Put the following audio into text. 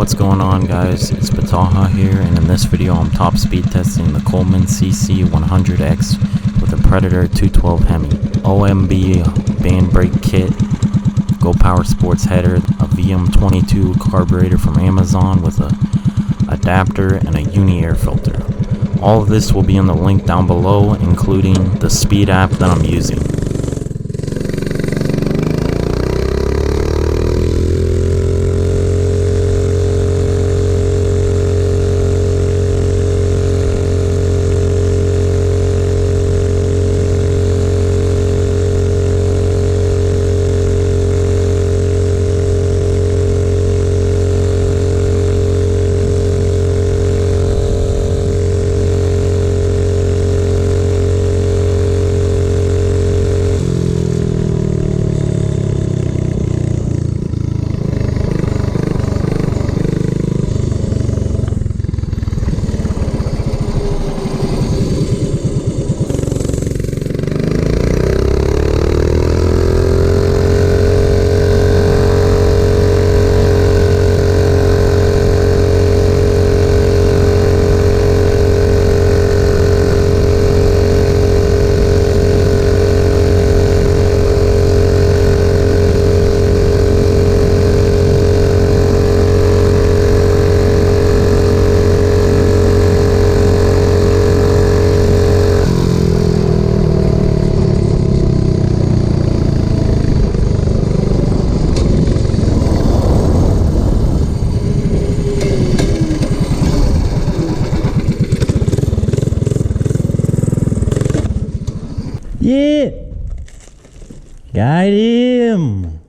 What's going on, guys? It's Bataha here, and in this video I'm top speed testing the Coleman CC100X with a Predator 212 Hemi, OMB band brake kit, Go Power Sports header, a VM22 carburetor from Amazon with a adapter and a uni air filter. All of this will be in the link down below, including the speed app that I'm using. Yeah! Got him!